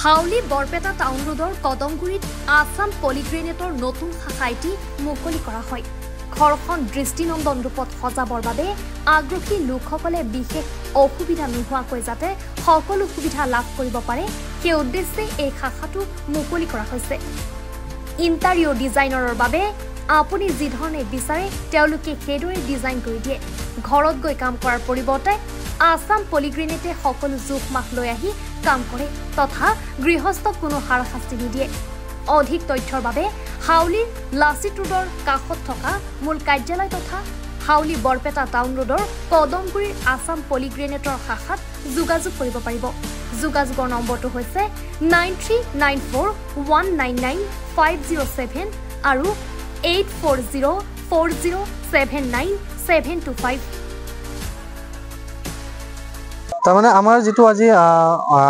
হাউলি বৰপেটা টাউন ৰোডৰ কদমগুৰিত আছাম পলিগ্ৰেনেটৰ নতুন শাখা এটি মুকলি কৰা হয়। ঘৰখন দৃষ্টিনন্দন ৰূপত সজাবৰ বাবে আগ্ৰহী লোকসকলে বিশেষ অসুবিধা নোহোৱাকৈ যাতে সকলো সুবিধা লাভ কৰিব পাৰে সেই উদ্দেশ্যে এই শাখাটো মুকলি কৰা হৈছে। ইণ্টাৰিয়ৰ ডিজাইনাৰৰ বাবে আপুনি যি ধৰণে বিচাৰে তেওঁলোকে সেইদৰে ডিজাইন কৰি দিয়ে। ঘৰত গৈ কাম কৰাৰ পৰিৱৰ্তে আছাম পলিগ্ৰেনেটে সকলো জোখ মাখ লৈ আহি কাম কৰে তথা গৃহস্থক কোনো হাৰাশাস্তি নিদিয়ে। অধিক তথ্যৰ বাবে হাউলিৰ লাচিত ৰোডৰ কাষত থকা মূল কাৰ্যালয় তথা হাউলি বৰপেটা টাউন ৰোডৰ কদমগুৰিৰ আছাম পলিগ্ৰেনেটৰ শাখাত যোগাযোগ কৰিব পাৰিব। যোগাযোগৰ নম্বৰটো হৈছে 9394199507 আৰু 8404079725। তাৰমানে আমাৰ যেটো আজি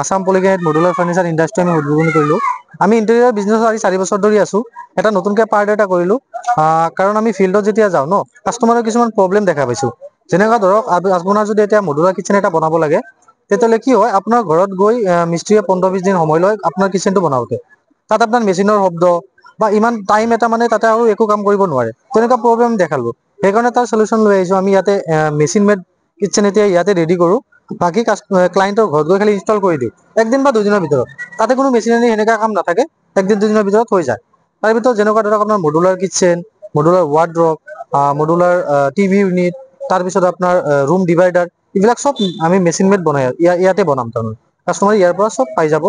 আসাম পলিগ্ৰেনেট মডুলাৰ ফাৰ্নিচাৰ ইণ্ডাষ্ট্ৰি আমি উদ্বোধন কৰিলো। আমি ইণ্টেৰিয়ৰ বিজনেছত আজি 4 বছৰ ধৰি আছো। এটা নতুনকৈ পাৰ্ট এটা কৰিলো কাৰণ আমি ফিল্ডত যেতিয়া যাওঁ ন কাস্টমাৰৰ কিছুমান প্ৰব্লেম দেখা পাইছো। যেনেকুৱা ধৰক আপোনাৰ যদি এতিয়া মডুলাৰ কিচেন এটা বনাব লাগে তেতিয়াহ'লে কি হয় আপোনাৰ ঘৰত গৈ মিস্ত্ৰীয়ে 15-20 দিন সময় লয় আপোনাৰ কিচেনটো বনাওঁতে। তাত আপোনাৰ মেচিনৰ শব্দ বা ইমান টাইম এটা মানে তাতে আৰু একো কাম কৰিব নোৱাৰে। তেনেকুৱা প্ৰব্লেম দেখালো। সেইকাৰণে তাৰ সলিউশন লৈ আহিছো। আমি ইয়াতে মেচিন মেড কিচেন এতিয়া ইয়াতে ৰেডি কৰো। বাকি ক্লায়েন্টৰ ঘৰত গৈ খালি ইনষ্টল কৰি দিওঁ 1 দিন বা 2 দিনৰ ভিতৰত। তাতে কোনো মেচিনাৰী এনেকা কাম নাথাকে। 1 দিন 2 দিনৰ ভিতৰত হৈ যায়। তাৰ ভিতৰত যেনেকুৱা ধৰক আপোনাৰ modular kitchen, modular wardrobe, modular TV unit, তাৰ পিছত আপোনাৰ ৰুম ডিভাইডাৰ এইবিলাক সব আমি মেচিন মেড বনাই ইয়াতে বনাম। তাৰমানে কাস্টমাৰ ইয়াৰ পৰা সব পাই যাব।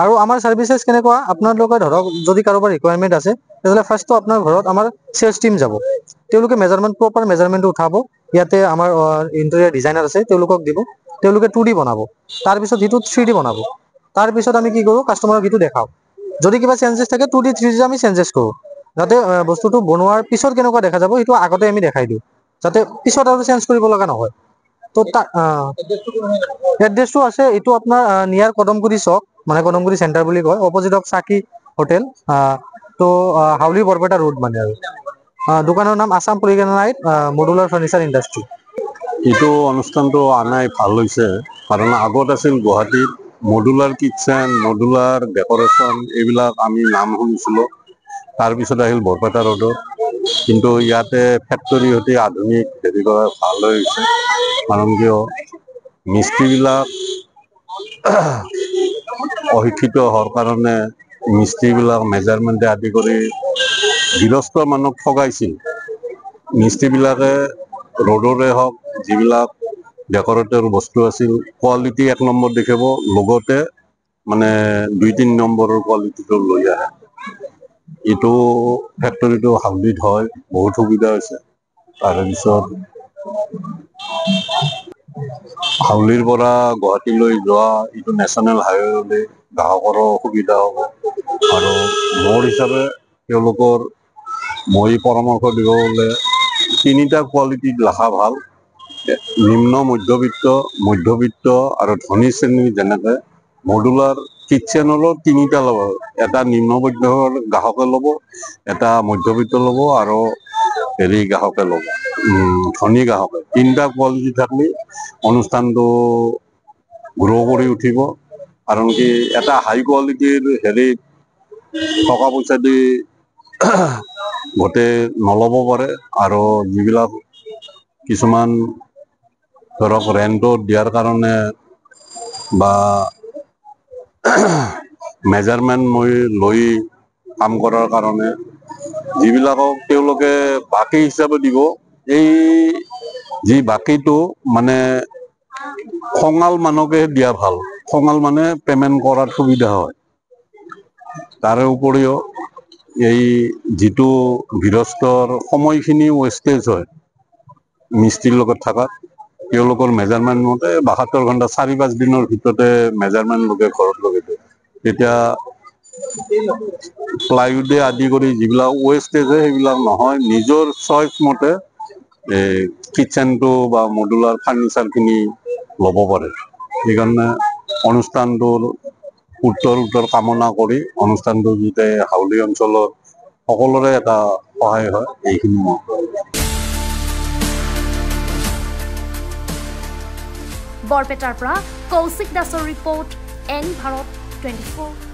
আৰু আমাৰ সাৰ্ভিসেস কেনেকুৱা আপোনালোকে ধৰক যদি কাৰোবাৰ ৰিকোয়াৰমেন্ট আছে তেতিয়াহ'লে ফাৰ্স্টটো আপোনাৰ ঘৰত আমাৰ সেলস টিম যাব। তেওঁলোকে মেজাৰমেন্ট প্ৰপাৰ মেজাৰমেন্টটো উঠাব। ইয়াতে আমাৰ ইণ্টেৰিয়ৰ ডিজাইনাৰ আছে তেওঁলোকক দিব। তেওঁলোকে 2D বনাব। তাৰ পিছত হিটো 3D বনাব। তাৰ পিছত আমি কি কৰো কাস্টমাৰক হিটো দেখাও। যদি কিবা চেঞ্জেস থাকে 2D 3D আমি চেঞ্জেস কৰো। যাতে বস্তুটো বনোৱাৰ পিছত কেনেকুৱা দেখা যাব হিটো আগতে আমি দেখাই দিওঁ। যাতে পিছত আৰু চেঞ্জ কৰিব লগা নহয়। তো এড্ৰেছটো আছে এইটো আপোনাৰ নিয়াৰ কদমগুৰি চক মানে কদমগুৰি সেন্টাৰ বুলি কয়। অপোজিট অফ সাকি হোটেল তো হাউলি বৰপেটা ৰোড মানে আৰু দোকানৰ নাম আসাম পলিগ্ৰেনাইট মডুলাৰ ফাৰ্নিচাৰ ইণ্ডাষ্ট্ৰি। এইটো অনুষ্ঠানটো আনাই ভাল হৈছে কাৰণ আগত আছিল গুৱাহাটীত মডুলাৰ কিচেন, মডুলাৰ ডেকৰেশ্যন এইবিলাক আমি নাম শুনিছিলোঁ। তাৰপিছত আহিল বৰপেটা ৰোডত। কিন্তু ইয়াতে ফেক্টৰী সৈতে আধুনিক হেৰি কৰা ভাল হৈছে। কাৰণ কিয় মিস্ত্ৰীবিলাক অশিক্ষিত হোৱাৰ কাৰণে মিস্ত্ৰীবিলাক মেজাৰমেণ্টে আদি কৰি গৃহস্থ মানুহক ঠগাইছিল। মিস্ত্ৰীবিলাকে ৰোডৰে হওক যিবিলাক ডেকৰেটৰ বস্তু আছিল কোৱালিটি 1 নম্বৰ দেখাব লগতে মানে 2-3 নম্বৰৰ কোৱালিটিটো লৈ আহে। এইটো ফেক্টৰীটো হাউলিত হয় বহুত সুবিধা হৈছে। তাৰপিছত হাউলিৰ পৰা গুৱাহাটীলৈ যোৱা এইটো নেশ্যনেল হাইৱে গ্ৰাহকৰো সুবিধা হ'ব। আৰু মোৰ হিচাপে তেওঁলোকৰ মই পৰামৰ্শ দিব গ'লে 3টা কোৱালিটিত ৰাখা ভাল। নিম্ন মধ্যবিত্ত আৰু ধনী শ্ৰেণীৰ যেনেকে মডুলাৰ কিচেনৰো 3টা ল'ব। এটা নিম্ন মধ্যবিত্ত গ্ৰাহকে ল'ব, এটা মধ্যবিত্ত ল'ব আৰু হেৰি গ্ৰাহকে ল'ব ধনী গ্ৰাহকে। 3টা কোৱালিটি থাকলে অনুষ্ঠানটো গ্ৰ' কৰি উঠিব। কাৰণ কি এটা হাই কোৱালিটিৰ হেৰি টকা পইচা দি গোটেই নল'ব পাৰে। আৰু যিবিলাক কিছুমান ধৰক ৰেণ্টত দিয়াৰ কাৰণে বা মেজাৰমেণ্ট লৈ কাম কৰাৰ কাৰণে যিবিলাকক তেওঁলোকে বাকী হিচাপে দিব। এই যি বাকীটো মানে খঙাল মানুহকে দিয়া ভাল। খঙাল মানে পেমেন্ট কৰাত সুবিধা হয়। তাৰে উপৰিও এই যিটো গৃহস্থৰ সময়খিনি ৱেষ্টেজ হয় মিস্ত্ৰীৰ লগত থাকাত তেওঁলোকৰ মেজাৰমেণ্ট মতে 72 ঘণ্টা 4-5 দিনৰ ভিতৰতে মেজাৰমেণ্ট লগে ঘৰত লগে দিয়ে। তেতিয়া প্লাইউডে আদি কৰি যিবিলাক ৱেষ্টেজ হয় সেইবিলাক নহয়। নিজৰ চইচ মতে কিচেনটো বা মডুলাৰ ফাৰ্নিচাৰখিনি ল'ব পাৰে। সেইকাৰণে অনুষ্ঠানটোৰ উত্তৰ কামনা কৰি অনুষ্ঠানটো যাতে হাউলি অঞ্চলত সকলোৰে এটা সহায় হয় এইখিনি মই বৰপেটাৰ পৰা কৌশিক দাসৰ ৰিপৰ্ট, এন ভাৰত। 24